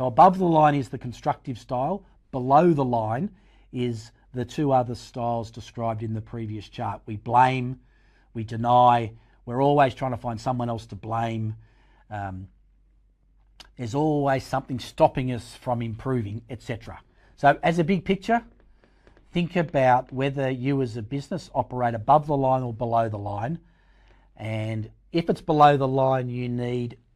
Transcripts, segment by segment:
So above the line is the constructive style. Below the line is the two other styles described in the previous chart. We blame, we deny, we're always trying to find someone else to blame. There's always something stopping us from improving, etc. So as a big picture, think about whether you as a business operate above the line or below the line. And if it's below the line,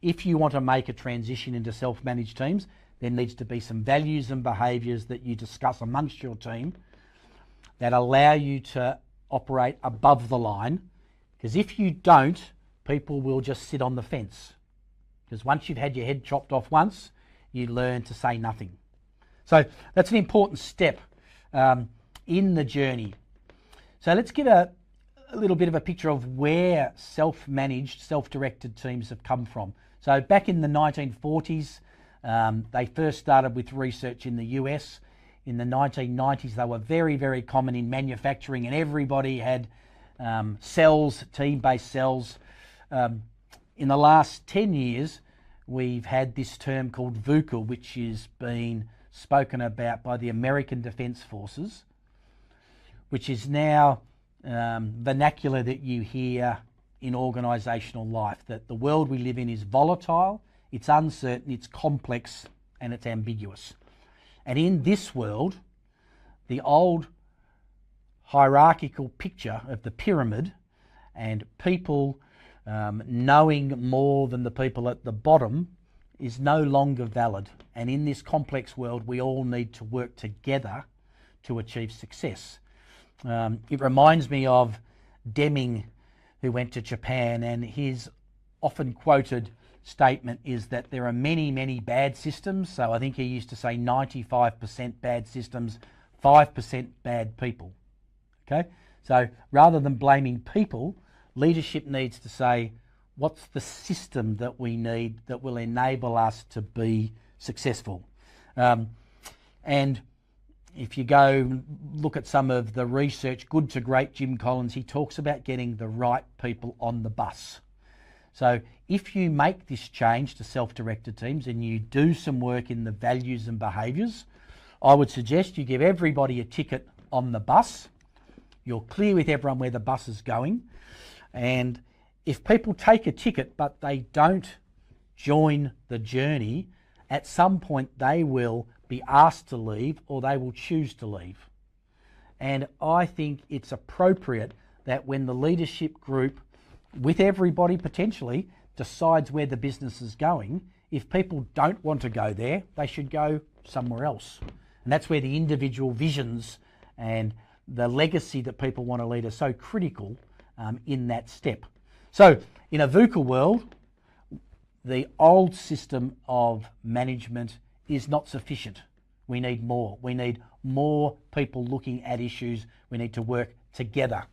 if you want to make a transition into self-managed teams, there needs to be some values and behaviours that you discuss amongst your team that allow you to operate above the line. Because if you don't, people will just sit on the fence. Because once you've had your head chopped off once, you learn to say nothing. So that's an important step in the journey. So let's give a little bit of a picture of where self-managed, self-directed teams have come from. So back in the 1940s, they first started with research in the US. In the 1990s, they were very, very common in manufacturing, and everybody had cells, team-based cells. In the last 10 years, we've had this term called VUCA, which is being spoken about by the American Defence Forces, which is now vernacular that you hear in organisational life, that the world we live in is volatile, it's uncertain, it's complex, and it's ambiguous. And in this world, the old hierarchical picture of the pyramid and people knowing more than the people at the bottom is no longer valid. And in this complex world, we all need to work together to achieve success. It reminds me of Deming, who went to Japan, and his often quoted statement is that there are many, many bad systems. So I think he used to say 95% bad systems, 5% bad people. Okay? So rather than blaming people, leadership needs to say, what's the system that we need that will enable us to be successful? And if you go look at some of the research, Good to Great, Jim Collins, he talks about getting the right people on the bus. So if you make this change to self-directed teams and you do some work in the values and behaviours, I would suggest you give everybody a ticket on the bus. You're clear with everyone where the bus is going. And if people take a ticket but they don't join the journey, at some point they will be asked to leave or they will choose to leave. And I think it's appropriate that when the leadership group, with everybody potentially, decides where the business is going, if people don't want to go there, they should go somewhere else. And that's where the individual visions and the legacy that people want to lead are so critical in that step. So in a VUCA world, the old system of management is not sufficient. We need more. We need more people looking at issues. We need to work together.